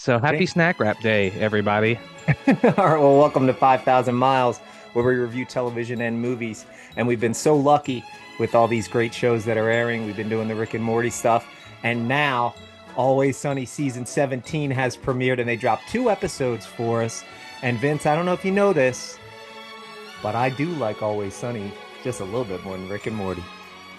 So happy snack wrap day, everybody. All right, well, welcome to 5,000 Miles, where we review television and movies. And we've been so lucky with all these great shows that are airing. We've been doing the Rick and Morty stuff. And now, Always Sunny season 17 has premiered, and they dropped 2 episodes for us. And Vince, I don't know if you know this, but I do like Always Sunny just a little bit more than Rick and Morty.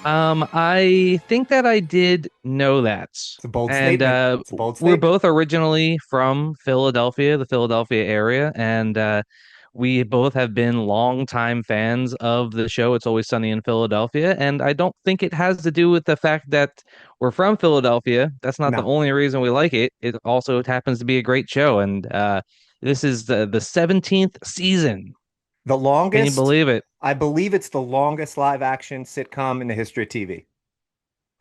I think that I did know that. It's a bold And statement. It's a bold we're statement. both originally from Philadelphia, the Philadelphia area, and we both have been longtime fans of the show It's Always Sunny in Philadelphia. And I don't think it has to do with the fact that we're from Philadelphia. That's not the No, only reason we like it. It also happens to be a great show. And this is the 17th season. the Can you longest, believe it? I believe it's the longest live action sitcom in the history of TV.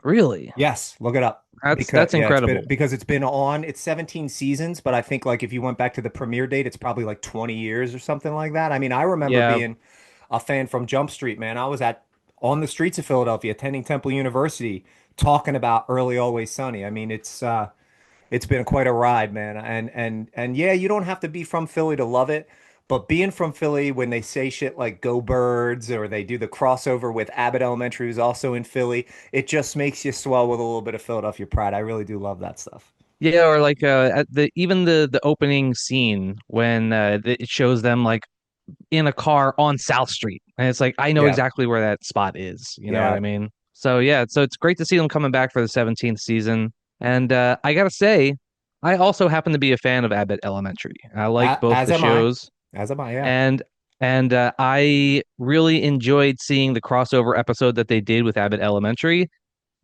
Really? Yes, look it up. Because That's yeah, incredible. it's been on. It's 17 seasons, but I think like if you went back to the premiere date, it's probably like 20 years or something like that. I mean, I remember Yeah. being a fan from Jump Street, man. I was at on the streets of Philadelphia attending Temple University talking about early Always Sunny. I mean, it's been quite a ride, man. And yeah, you don't have to be from Philly to love it. But being from Philly, when they say shit like "Go Birds" or they do the crossover with Abbott Elementary, who's also in Philly, it just makes you swell with a little bit of Philadelphia pride. I really do love that stuff. Yeah, or like at the even the opening scene when it shows them like in a car on South Street. And it's like I know Yeah, exactly where that spot is. You know what yeah. I mean? So yeah, so it's great to see them coming back for the 17th season. And I gotta say, I also happen to be a fan of Abbott Elementary. I like both As the am I. shows. As am I. Yeah. and I really enjoyed seeing the crossover episode that they did with Abbott Elementary.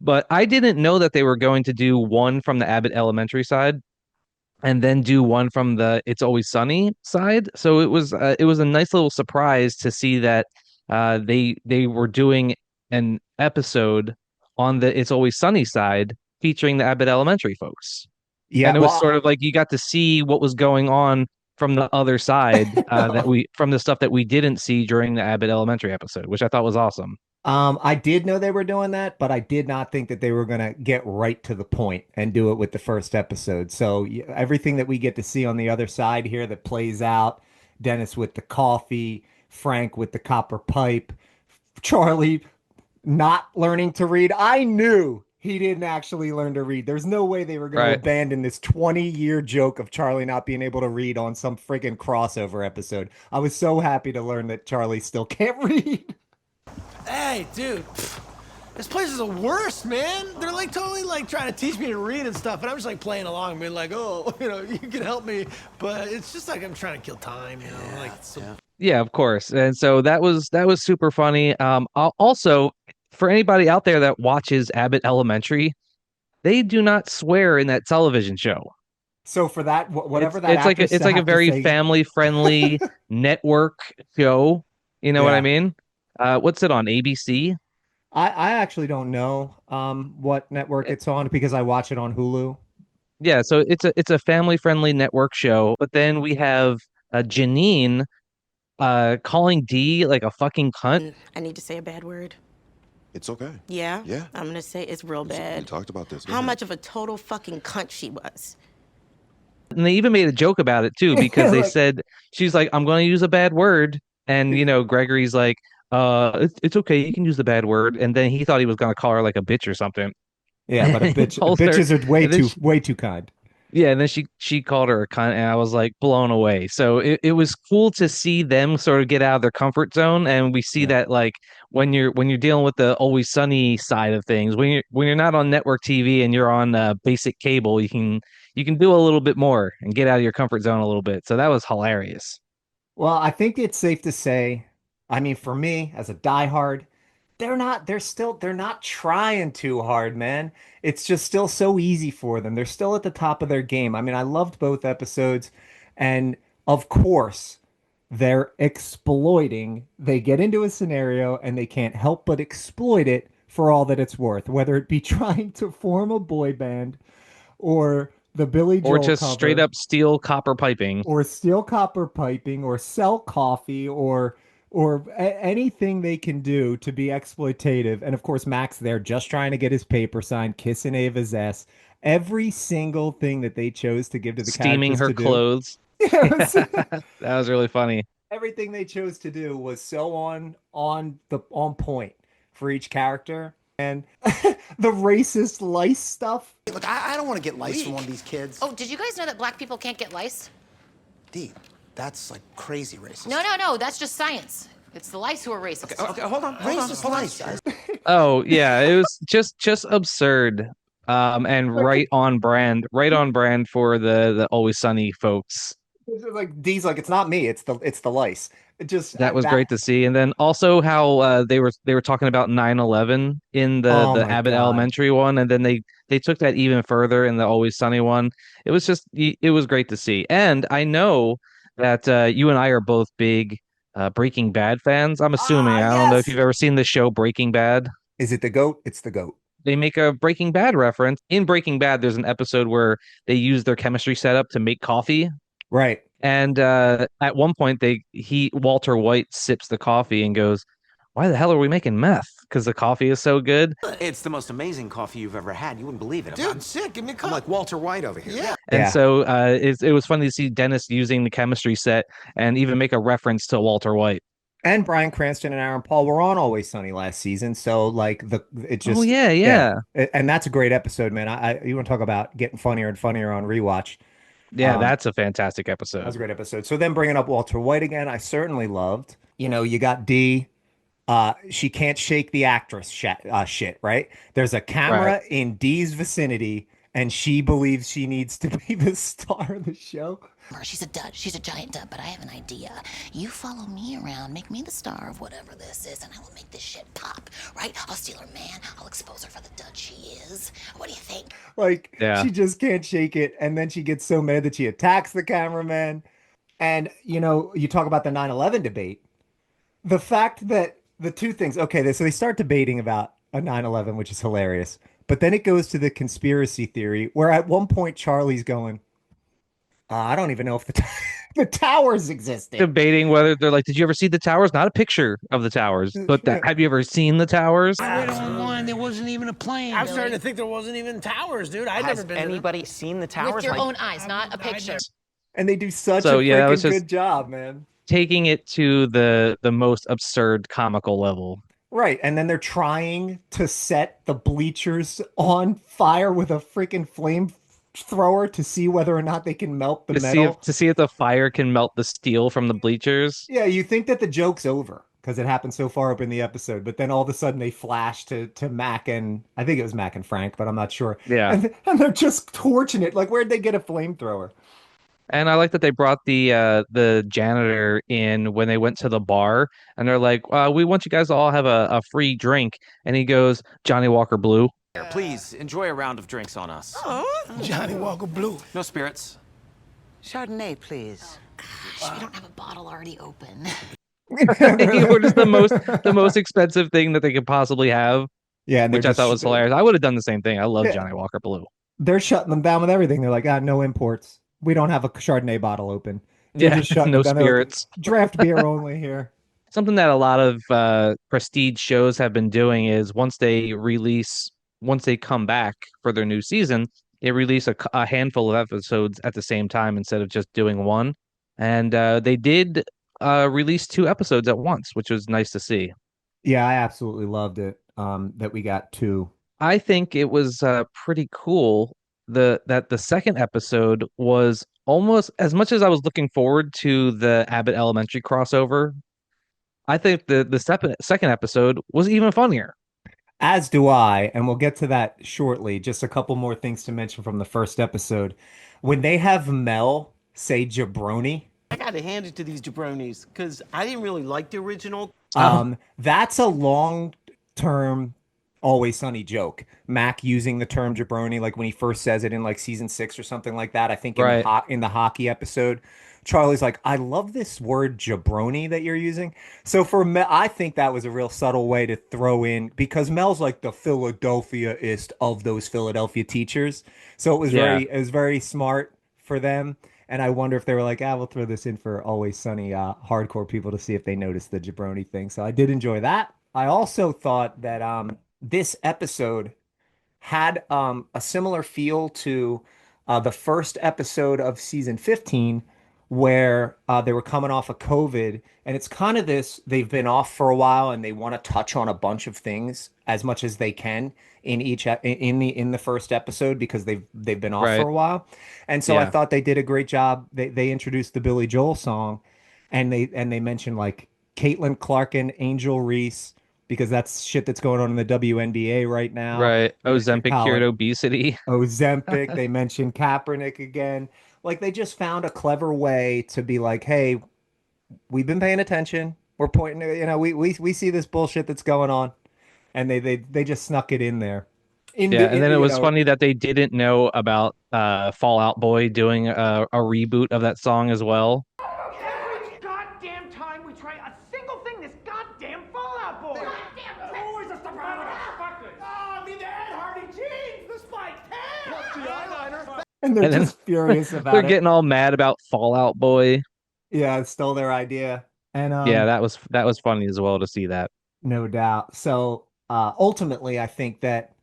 But I didn't know that they were going to do one from the Abbott Elementary side and then do one from the It's Always Sunny side. So it was a nice little surprise to see that they were doing an episode on the It's Always Sunny side featuring the Abbott Elementary folks. Yeah. And it was Well, sort of like you got to see what was going on from the other side that we from the stuff that we didn't see during the Abbott Elementary episode, which I thought was awesome. I did know they were doing that, but I did not think that they were going to get right to the point and do it with the first episode. So everything that we get to see on the other side here that plays out, Dennis with the coffee, Frank with the copper pipe, Charlie not learning to read. I knew he didn't actually learn to read. There's no way they were going to Right. abandon this 20-year joke of Charlie not being able to read on some friggin' crossover episode. I was so happy to learn that Charlie still can't read. Hey, dude, this place is the worst, man. They're like totally like trying to teach me to read and stuff, and I'm just like playing along, being like, oh, you can help me, but it's just like I'm trying to kill time, like some. Yeah, of course. And so that was super funny. Also, for anybody out there that watches Abbott Elementary, they do not swear in that television show. So for that, whatever that It's actors like a have to very say, family friendly network show. You know what I yeah. mean? What's it on ABC? I actually don't know what network it's on because I watch it on Hulu. Yeah, so it's a family friendly network show. But then we have Janine calling D like a fucking cunt. I need to say a bad word. It's okay. Yeah? Yeah. I'm gonna say it's real We bad. talked about this. Go How ahead. much of a total fucking cunt she was. And they even made a joke about it too, because they Like, said she's like, I'm going to use a bad word. And, you know, Gregory's like, it's okay. You can use the bad word. And then he thought he was going to call her like a bitch or something. yeah, but And he calls her, bitches are and then way too kind. yeah, and then she called her a cunt, and I was like blown away. So it was cool to see them sort of get out of their comfort zone, and we see Yeah. that like when you're dealing with the Always Sunny side of things, when you're not on network TV and you're on basic cable, you can do a little bit more and get out of your comfort zone a little bit. So that was hilarious. Well, I think it's safe to say, I mean, for me as a diehard, they're not trying too hard, man. It's just still so easy for them. They're still at the top of their game. I mean, I loved both episodes, and of course, they're exploiting. They get into a scenario and they can't help but exploit it for all that it's worth, whether it be trying to form a boy band or the Billy Or Joel just straight cover up steel copper piping. or steal copper piping or sell coffee or anything they can do to be exploitative. And of course, Max there just trying to get his paper signed, kissing Ava's ass. Every single thing that they chose to give to the Steaming characters her to do. clothes. Yeah, it Yeah, was- that was really funny. everything they chose to do was so on point for each character. And the racist lice stuff. Look, I don't want to get lice from one of these kids. Oh, did you guys know that black people can't get lice? D, that's like crazy racist. No, that's just science. It's the lice who are racist. Okay, hold on. Racist lice, guys. Oh yeah, it was just absurd. And right on brand for the Always Sunny folks. It's just like D's like it's not me, it's the lice. It just That was that great to see. And then also how they were talking about 9/11 in oh the my Abbott God. Elementary one, and then they took that even further in the Always Sunny one. It was great to see. And I know that you and I are both big Breaking Bad fans. I'm assuming. Ah, I don't know if yes. you've ever seen the show Breaking Bad. Is it the goat? It's the goat. They make a Breaking Bad reference. In Breaking Bad, there's an episode where they use their chemistry setup to make coffee. Right. And at one point, Walter White sips the coffee and goes, "Why the hell are we making meth? Because the coffee is so good." It's the most amazing coffee you've ever had. You wouldn't believe it. Dude, sick. Give me a I'm cup. like Walter White over here. Yeah. And Yeah. so it was funny to see Dennis using the chemistry set and even make a reference to Walter White. And Bryan Cranston and Aaron Paul were on Always Sunny last season, so like it just Oh yeah, yeah, And that's a great episode, man. You want to talk about getting funnier and funnier on rewatch. yeah. Um, That's a fantastic That was a episode. great episode. So then bringing up Walter White again, I certainly loved. You got D. She can't shake the actress shit, right? There's a camera Right. in D's vicinity, and she believes she needs to be the star of the show. She's a dud. She's a giant dud, but I have an idea. You follow me around, make me the star of whatever this is, and I will make this shit pop, right? I'll steal her man. I'll expose her for the dud she is. What do you think? Like Yeah. she just can't shake it, and then she gets so mad that she attacks the cameraman. And you talk about the 9/11 debate. The fact that the two things, okay, so they start debating about a 9/11, which is hilarious. But then it goes to the conspiracy theory, where at one point Charlie's going, I don't even know if the towers existed. Debating whether they're like, did you ever see the towers? Not a picture of the towers, but have you ever seen the towers? I read online there wasn't even a plane. I'm starting to think there wasn't even towers, dude. I'd never been to them. Anybody seen the towers? With your Like, own eyes, not a picture. And they do such So, a yeah, that freaking was just- good job, man. Taking it to the most absurd comical level. Right. And then they're trying to set the bleachers on fire with a freaking flamethrower to see whether or not they can melt the metal. To see if the fire can melt the steel from the bleachers. Yeah, you think that the joke's over because it happened so far up in the episode, but then all of a sudden they flash to Mac and I think it was Mac and Frank, but I'm not sure. Yeah. And they're just torching it. Like, where'd they get a flamethrower? And I like that they brought the janitor in when they went to the bar, and they're like, "We want you guys to all have a free drink." And he goes, "Johnny Walker Blue." please enjoy a round of drinks on us. Johnny Walker Blue. No spirits. Chardonnay, please. Gosh, we don't have a bottle already open. He orders the most expensive thing that they could possibly have, Yeah, and which I thought was hilarious. I would have done the same thing. I love Yeah. Johnny Walker Blue. They're shutting them down with everything. They're like, no imports. We don't have a Chardonnay bottle open. They're Yeah, just shutting no them down. They're like, spirits. draft beer only here. Something that a lot of prestige shows have been doing is once they come back for their new season, they release a handful of episodes at the same time instead of just doing one. And they did release 2 episodes at once, which was nice to see. Yeah, I absolutely loved it. That we got two. I think it was pretty cool that the second episode was almost as much as I was looking forward to the Abbott Elementary crossover. I think the second episode was even funnier. As do I, and we'll get to that shortly. Just a couple more things to mention from the first episode. When they have Mel say jabroni, I gotta hand it to these jabronis because I didn't really like the original. that's a long-term Always Sunny joke. Mac using the term jabroni, like when he first says it in like season 6 or something like that. I think in Right. in the hockey episode, Charlie's like, I love this word jabroni that you're using. So for Mel, I think that was a real subtle way to throw in because Mel's like the Philadelphia-ist of those Philadelphia teachers. So Yeah. it was very smart for them. And I wonder if they were like, we'll throw this in for Always Sunny hardcore people to see if they notice the jabroni thing. So I did enjoy that. I also thought that this episode had a similar feel to the first episode of season 15, where they were coming off of COVID. And it's kind of this, they've been off for a while and they want to touch on a bunch of things as much as they can in in the first episode because they've been off for Right. a while. And so I Yeah. thought they did a great job. They introduced the Billy Joel song, and they mentioned like Caitlin Clark and Angel Reese, because that's shit that's going on in the WNBA right now. Right. They mentioned Ozempic cured Colin obesity. Ozempic. They mentioned Kaepernick again. Like they just found a clever way to be like, hey, we've been paying attention. We're pointing, we see this bullshit that's going on, and they just snuck it in there. Yeah, and then it was funny that they didn't know about Fallout Boy doing a reboot of that song as well. Every goddamn time we try a single thing, this goddamn Fallout Boy. Goddamn always a surprise. Oh, I mean the Ed Hardy jeans, the spiked hair. What's the eyeliner? And they're And then just furious about they're it. getting all mad about Fallout Boy. Yeah, it stole their idea. And Yeah, that was funny as well to see that. no doubt. So ultimately, I think that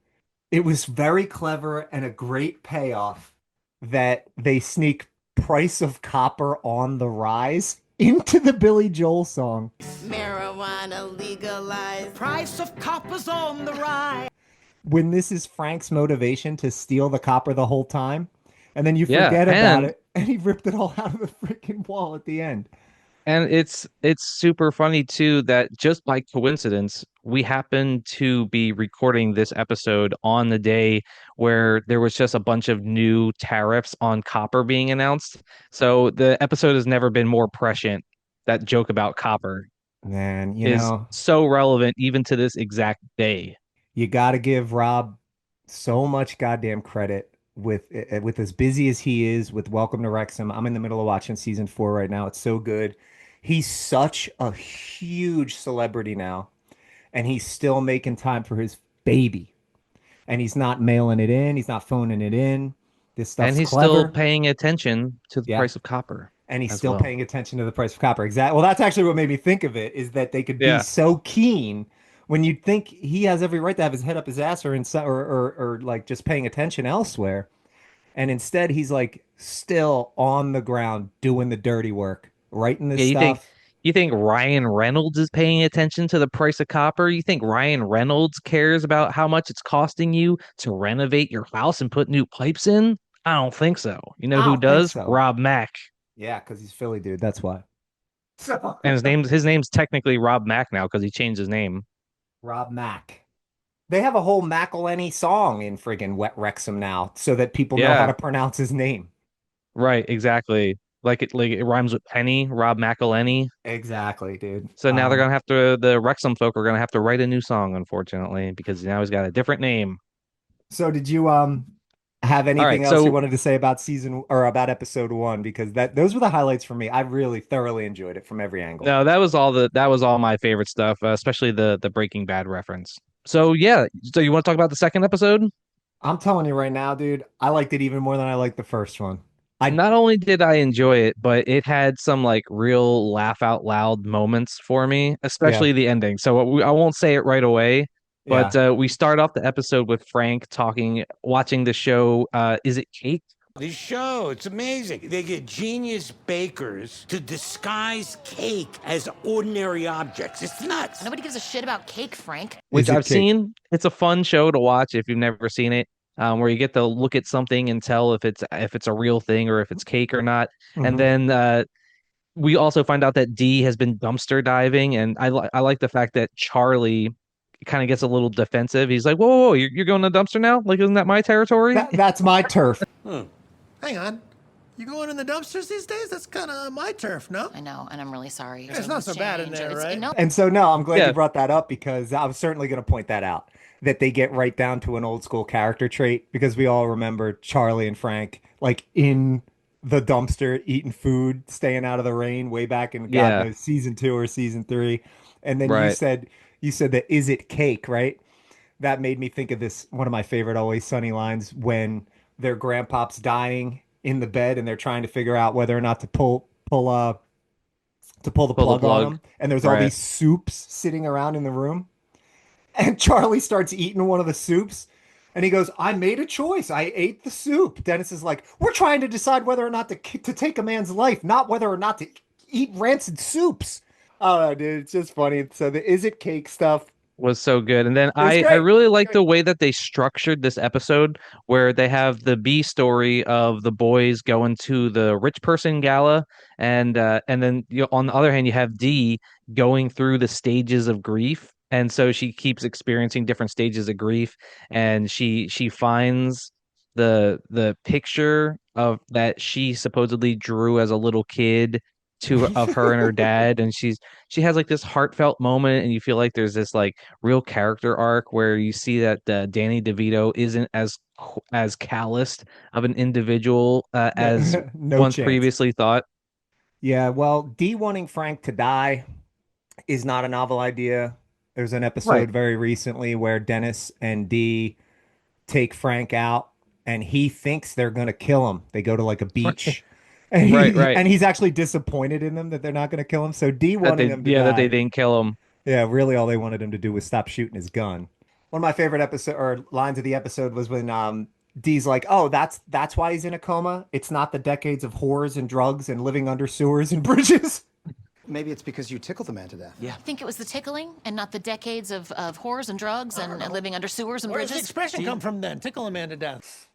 it was very clever and a great payoff that they sneak Price of Copper on the Rise into the Billy Joel song. Marijuana legalized. Price of copper's on the rise. When this is Frank's motivation to steal the copper the whole time, and then you Yeah, forget about and it, and he ripped it all out of the freaking wall at the end. and it's super funny too that just by coincidence we happen to be recording this episode on the day where there was just a bunch of new tariffs on copper being announced. So the episode has never been more prescient. That joke about copper Man, is so relevant even to this exact day. you got to give Rob so much goddamn credit with as busy as he is with Welcome to Wrexham. I'm in the middle of watching season 4 right now. It's so good. He's such a huge celebrity now, and he's still making time for his baby. And he's not mailing it in. He's not phoning it in. This And stuff's he's still clever. paying attention to the Yeah. price of copper And he's as still well. paying attention to the price of copper. Exactly. Well, that's actually what made me think of it, is that they could be Yeah. so keen when you'd think he has every right to have his head up his ass or like just paying attention elsewhere. And instead he's like still on the ground doing the dirty work, writing this Yeah, stuff. you think Ryan Reynolds is paying attention to the price of copper? You think Ryan Reynolds cares about how much it's costing you to renovate your house and put new pipes in? I don't think so. You know I who don't think does? so. Rob Mack. Yeah, because he's Philly dude. That's why. So And his name's technically Rob Mack now because he changed his name. Rob Mack. They have a whole McElhenney song in friggin' Wet Wrexham now so that people know how Yeah, to pronounce his name. right, exactly. Like it rhymes with Penny, Rob McElhenney. Exactly, dude. So now they're gonna have to the Wrexham folk are gonna have to write a new song, unfortunately, because now he's got a different name. So did you have All anything right, else you so wanted to say about season or about episode 1? Because those were the highlights for me. I really thoroughly enjoyed it from every angle. no, that was all my favorite stuff, especially the Breaking Bad reference. So yeah, so you want to talk about the second episode? I'm telling you right now, dude, I liked it even more than I liked the first one. I Not only did I enjoy it, but it had some like real laugh out loud moments for me, yeah, especially the ending. So I won't say it right away, but yeah. we start off the episode with Frank watching the show. Is it Cake? This show, it's amazing. They get genius bakers to disguise cake as ordinary objects. It's nuts. Nobody gives a shit about cake, Frank. Which Is it I've Cake? seen. It's a fun show to watch if you've never seen it, where you get to look at something and tell if it's a real thing or if it's cake or not. And Mhm. then we also find out that Dee has been dumpster diving, and I like the fact that Charlie kind of gets a little defensive. He's like, "Whoa, whoa, whoa, you're going to dumpster now? Like, isn't that my territory?" That's my turf. Hang on. You going in the dumpsters these days? That's kind of my turf, no? I know, and I'm really sorry. It's not so bad in there, right? No, And so, no, I'm glad Yeah. you brought that up because I was certainly going to point that out, that they get right down to an old school character trait, because we all remember Charlie and Frank like in the dumpster eating food, staying out of the rain way back in God Yeah, knows season 2 or season 3. And then right. you said that is it cake, right? That made me think of this one of my favorite Always Sunny lines when their grandpop's dying in the bed and they're trying to figure out whether or not to pull the Pull the plug on plug. him, and there's all Right. these soups sitting around in the room, and Charlie starts eating one of the soups, And he goes, I made a choice. I ate the soup. Dennis is like, we're trying to decide whether or not to take a man's life, not whether or not to eat rancid soups. Oh, dude, it's just funny. So the is it cake stuff Was so good. And then is I great. really like the way that they structured this episode where they have the B story of the boys going to the rich person gala and then on the other hand you have D going through the stages of grief. And so she keeps experiencing different stages of grief and she finds the picture of that she supposedly drew as a little kid to of her and her dad and she has like this heartfelt moment and you feel like there's this like real character arc where you see that Danny DeVito isn't as calloused of an individual as No once chance. previously thought. Yeah, well, D wanting Frank to die is not a novel idea. There's an Right. episode very recently where Dennis and Dee take Frank out and he thinks they're going to kill him. They go to like a Right. beach and Right, right. he's actually disappointed in them that they're not going to kill him. So Dee That wanting they him to yeah, that they die. didn't kill him. Yeah, really all they wanted him to do was stop shooting his gun. One of my favorite episode or lines of the episode was when Dee's like, "Oh, that's why he's in a coma. It's not the decades of whores and drugs and living under sewers and bridges." Maybe it's because you tickled the man to death. Yeah. I think it was the tickling and not the decades of whores and drugs and living under sewers and Where does the bridges. expression come from then? Tickle a man to death.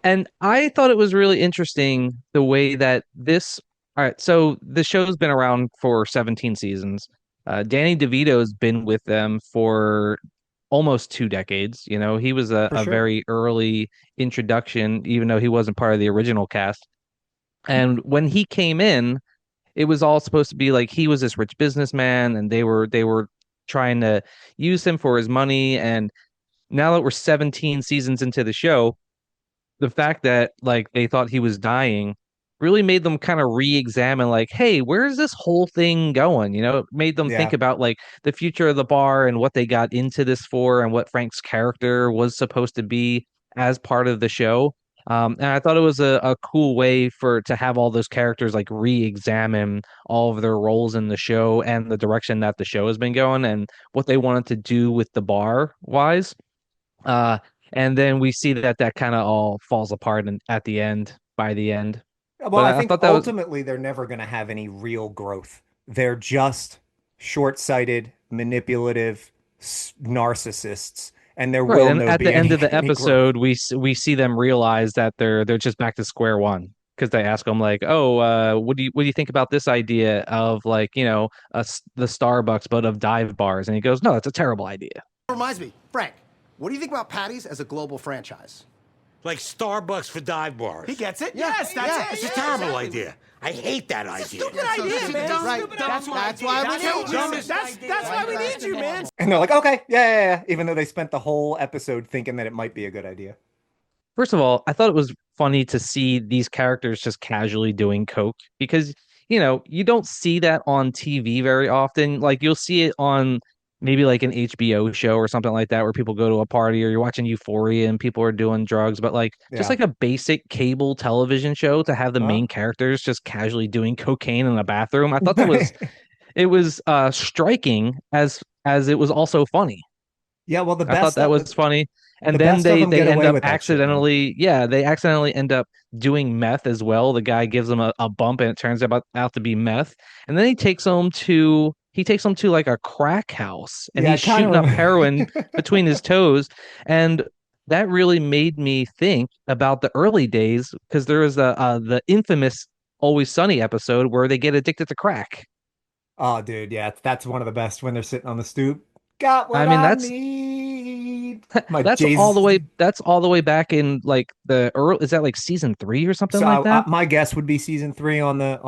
And I thought it was really interesting the way that this. All right, so the show's been around for 17 seasons. Danny DeVito's been with them for almost 2 decades. You know, he was For a sure. very early introduction, even though he wasn't part of the original cast. And when he came in, it was all supposed to be like he was this rich businessman, and they were trying to use him for his money. And now that we're 17 seasons into the show, the fact that like they thought he was dying really made them kind of re-examine like, hey, where's this whole thing going? You know, it made them think Yeah. about like the future of the bar and what they got into this for and what Frank's character was supposed to be as part of the show. And I thought it was a cool way for to have all those characters like re-examine all of their roles in the show and the direction that the show has been going and what they wanted to do with the bar wise. Uh, and then we see that that kind of all falls apart and at the end by the end. Well, But I I think thought that was ultimately they're never going to have any real growth. They're just short-sighted, manipulative narcissists, and there right. will And no at be the end of the any growth. episode, we see them realize that they're just back to square one because they ask him like, "Oh, what do you think about this idea of like the Starbucks but of dive bars?" And he goes, "No, that's a terrible idea." Reminds me, Frank, what do you think about Patty's as a global franchise? Like Starbucks for dive bars. He gets it? Yeah, Yes, that's yeah. it. It's a Yeah, terrible exactly. idea. I hate that idea. Stupid idea, man. Right. Stupid That's idea. why we That's need how you. dumb- That's why we need you, man. And they're like, okay, yeah, even though they spent the whole episode thinking that it might be a good idea. First of all, I thought it was funny to see these characters just casually doing coke because, you don't see that on TV very often. Like you'll see it on maybe like an HBO show or something like that where people go to a party or you're watching Euphoria and people are doing drugs, but like just Yeah. like a basic cable television show to have the Huh? main characters just casually doing cocaine in a bathroom. I thought it was striking as it was also funny. Yeah, well, I thought that was funny. the And then best of they them get they end away up with that shit, man. they accidentally end up doing meth as well. The guy gives them a bump and it turns out to be meth. And then he takes them to like a crack house and Yeah, I he's kind shooting up heroin of. between his toes. And that really made me think about the early days because there was the infamous Always Sunny episode where they get addicted to crack. Oh, dude, yeah, that's one of the best when they're sitting on the stoop. Got I what mean, I that's need. My That's Jay's. all the way. That's all the way back in like the early. Is that like season 3 or something So like that? my guess would be season 3 on the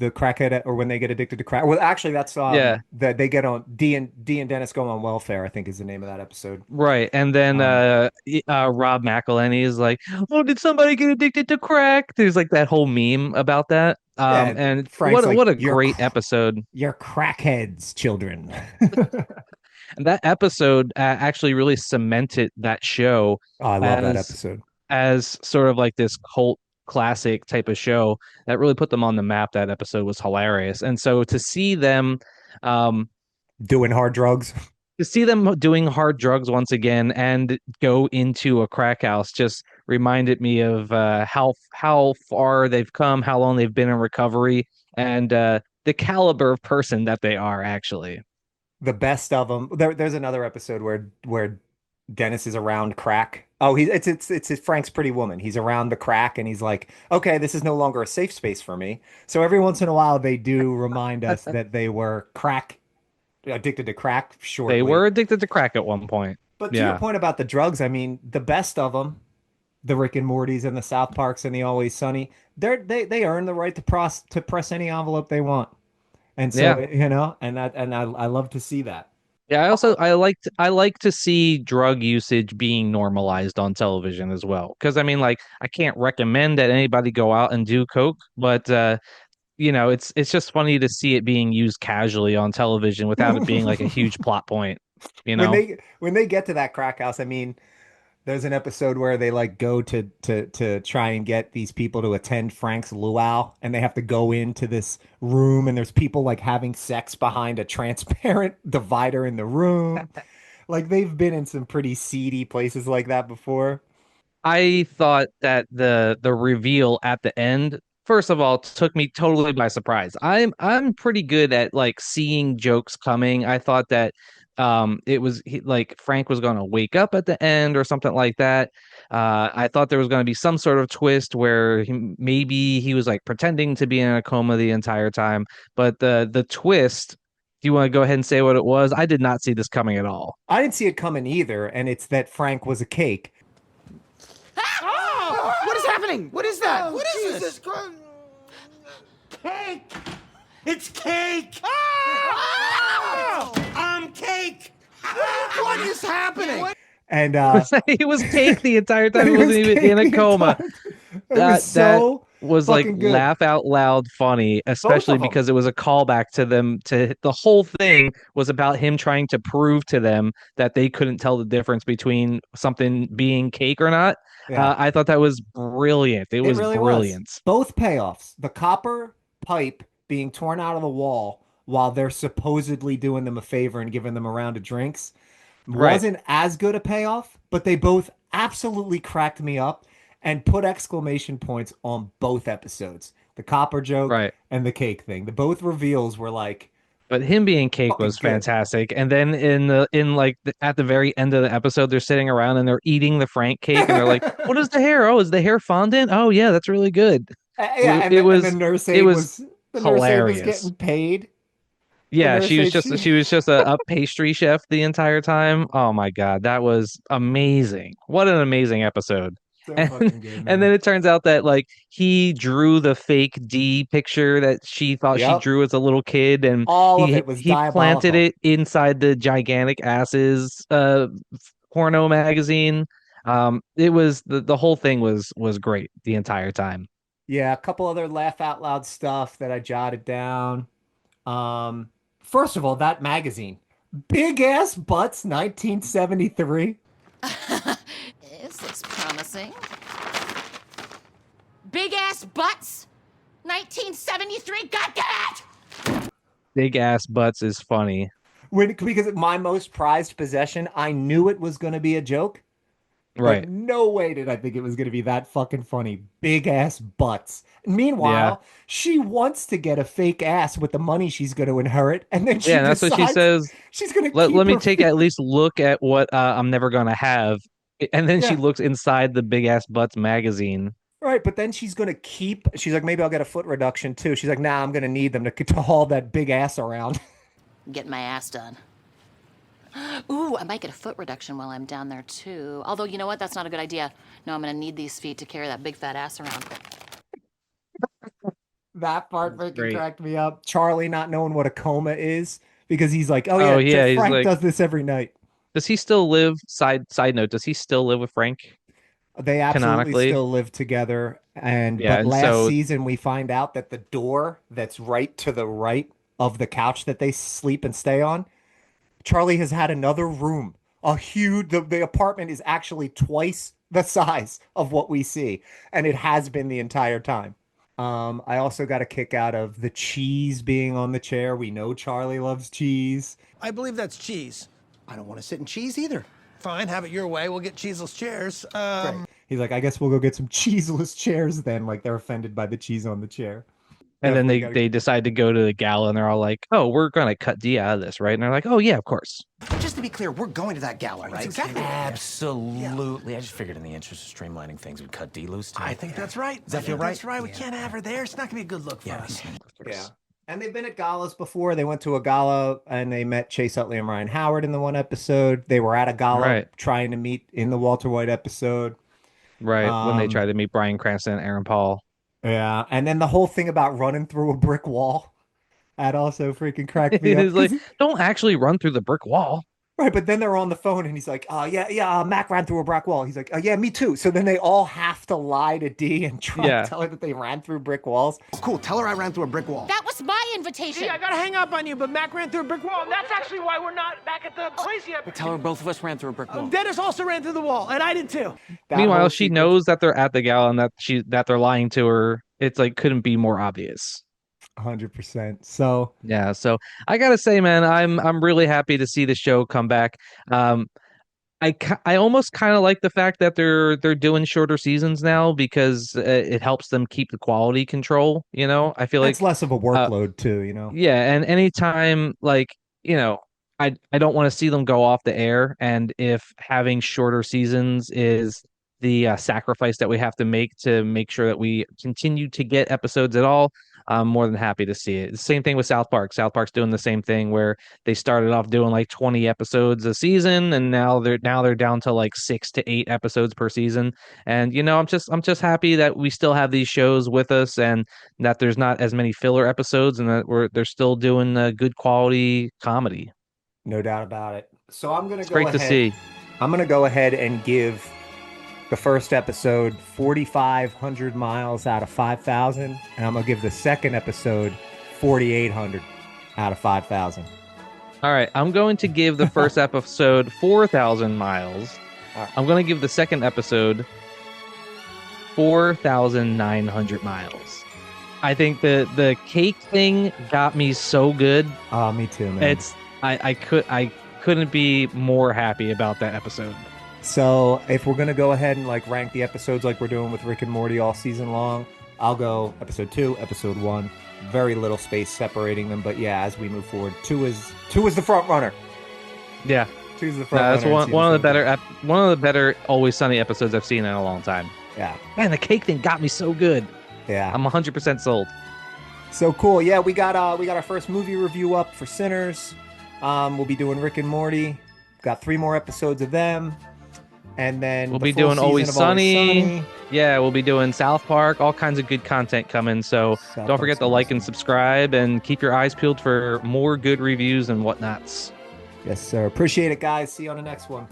crackhead or when they get addicted to crack. Well, actually, that's Yeah, that they get on D and Dennis go on welfare. I think is the name of that episode. right. And then Um, Rob McElhenney is like, "Oh, did somebody get addicted to crack?" There's like that whole meme about that. yeah, And Frank's like what a you're great episode. you're crackheads, children. And that episode actually really cemented that show Oh, I love that as episode. as sort of like this cult classic type of show that really put them on the map. That episode was hilarious. And so to see them, um, Doing hard drugs. To see them doing hard drugs once again and go into a crack house just reminded me of how far they've come, how long they've been in recovery, and the caliber of person that they are actually. The best of them. There's another episode where Dennis is around crack. Oh, it's Frank's Pretty Woman. He's around the crack and he's like, okay, this is no longer a safe space for me. So every once in a while, they do remind us that they were crack addicted to crack They shortly. were addicted to crack at one point. But to your Yeah. point about the drugs, I mean, the best of them, the Rick and Mortys and the South Parks and the Always Sunny, they earn the right to press any envelope they want. And so, Yeah. I love to see that. Yeah, I like to see drug usage being normalized on television as well. Because I mean, like, I can't recommend that anybody go out and do coke, but it's just funny to see it being used casually on television without it being like a huge plot point, you When know? they get to that crack house, I mean, there's an episode where they like go to try and get these people to attend Frank's luau, and they have to go into this room, and there's people like having sex behind a transparent divider in the room. Like they've been in some pretty seedy places like that before. I thought that the reveal at the end, first of all, took me totally by surprise. I'm pretty good at like seeing jokes coming. I thought that like Frank was going to wake up at the end or something like that. I thought there was going to be some sort of twist where maybe he was like pretending to be in a coma the entire time, but the twist, do you want to go ahead and say what it was? I did not see this coming at all. I didn't see it coming either, and it's that Frank was a cake. Oh, what is happening? What is that? What is this? Cake! It's cake! I'm cake! What is happening? And He was cake the entire time. He He was wasn't even cake in a the coma. entire- It That was so was like fucking good. laugh out loud funny, Both especially of them. because it was a callback to them. To the whole thing was about him trying to prove to them that they couldn't tell the difference between something being cake or not. Yeah. I thought that was brilliant. It It was really was. brilliant. Both payoffs. The copper pipe being torn out of the wall while they're supposedly doing them a favor and giving them a round of drinks Right, wasn't as good a payoff, but they both absolutely cracked me up and put exclamation points on both episodes. The copper joke right. and the cake thing. The both reveals were like But him being cake fucking was good. fantastic. And then at the very end of the episode, they're sitting around and they're eating the Frank cake, and they're like, "What is the hair? Oh, is the hair fondant? Oh yeah, that's really good." Yeah, and It the was nurse it aide was was hilarious. getting paid. The Yeah, nurse aide she was just a pastry chef the entire time. Oh my God, that was amazing. What an amazing episode. so And fucking good, and man. then it turns out that like he drew the fake D picture that she thought she Yep. drew as a little kid, and All of he it was he planted diabolical. it inside the gigantic asses porno magazine. It was the whole thing was great the entire time. Yeah, a couple other laugh out loud stuff that I jotted down. Um, First of all, that magazine, Big Ass Butts 1973. This looks promising. Big ass butts? 1973? God damn it! Big ass butts is funny. Because my most prized possession, I knew it was going to be a joke, but Right. no way did I think it was going to be that fucking funny. Big ass butts. Yeah. Meanwhile, she wants to get a fake ass with the money she's going to inherit, and then Yeah, she and that's what she decides says. she's going to Let keep me her take at least look at what I'm never gonna have. And then she Yeah. looks inside the big ass butts magazine. Right, but then she's like, maybe I'll get a foot reduction too. She's like, nah, I'm gonna need them to haul that big ass around. Get my ass done. Ooh, I might get a foot reduction while I'm down there too. Although, you know what? That's not a good idea. No, I'm gonna need these feet to carry that big fat ass around. That part freaking Great. cracked me up. Charlie not knowing what a coma is because he's like, oh Oh yeah, yeah, he's Frank like, does this every night. does he still live? Side note, does he still live with Frank They absolutely canonically? still live together. And Yeah, but and last so season we find out that the door that's right to the right of the couch that they sleep and stay on, Charlie has had another room. A huge the apartment is actually twice the size of what we see, and it has been the entire time. I also got a kick out of the cheese being on the chair. We know Charlie loves cheese. I believe that's cheese. I don't want to sit in cheese either. Fine, have it your way. We'll get cheeseless chairs. He's like, I guess we'll go get some cheeseless chairs then. Like they're offended by the cheese on the chair. And then Definitely they decide to go to the gala, and they're all like, "Oh, we're gonna cut D out of this, right?" And they're like, "Oh yeah, of course." Just to be clear, we're going to that gala, right? Exactly. Absolutely. I just figured in the interest of streamlining things, we'd cut D loose too. I think that's right. Does that feel right? That's right. We can't have her there. It's not gonna be a good look for us. Yeah. And they've been at galas before. They went to a gala and they met Chase Utley and Ryan Howard in the one episode. They were at a gala trying to meet in the Walter White episode. Right, when they tried to meet Bryan Cranston and Aaron Paul. Yeah, and then the whole thing about running through a brick wall, that also freaking cracked me It up. is like, don't actually run through the brick wall. Right, but then they're on the phone and he's like, Mac ran through a brick wall. He's like, yeah, me too. So then they all have to lie to Dee and try to tell her that they ran through brick walls. Cool, tell her I ran through a brick wall. That was my invitation. Gee, I gotta hang up on you, but Mac ran through a brick wall, and that's actually why we're not back at the place yet. Tell her both of us ran through a brick wall. Dennis also ran through the wall, and I did too. Meanwhile, she knows that they're at the gala and that they're lying to her. It's like couldn't be more obvious. 100%. So yeah, so I gotta say, man, I'm really happy to see the show come back. I almost kind of like the fact that they're doing shorter seasons now because it helps them keep the quality control. You know, I feel it's like less of a workload too. You know. Yeah, and anytime I don't want to see them go off the air, and if having shorter seasons is the sacrifice that we have to make sure that we continue to get episodes at all, I'm more than happy to see it. The same thing with South Park. South Park's doing the same thing where they started off doing like 20 episodes a season, and now they're down to like 6 to 8 episodes per season. And I'm just happy that we still have these shows with us, and that there's not as many filler episodes, and that they're still doing good quality comedy. No doubt about it. So I'm gonna It's great to see. I'm gonna go ahead and give the first episode 4,500 miles out of 5,000, and I'm gonna give the second episode 4,800 out of 5,000. All right, I'm going to give the first episode 4,000 miles. I'm going to give the second episode 4,900 miles. I think the cake thing got me so good. Oh, me too, man. I couldn't be more happy about that episode. So if we're gonna go ahead and like rank the episodes like we're doing with Rick and Morty all season long, I'll go episode 2, episode 1. Very little space separating them, but yeah, as we move forward, 2 is the front runner. Yeah, 2 is the front runner. That's one of the better Always Sunny episodes I've seen in a long time. Yeah, man, the cake thing got me so good. Yeah, I'm 100% sold. So cool. Yeah, we got our first movie review up for Sinners. We'll be doing Rick and Morty. Got 3 more episodes of them. And then we'll be doing Always Sunny. Yeah, we'll be doing South Park. All kinds of good content coming. So don't forget to like and subscribe, and keep your eyes peeled for more good reviews and whatnots. Yes, sir. Appreciate it, guys. See you on the next one.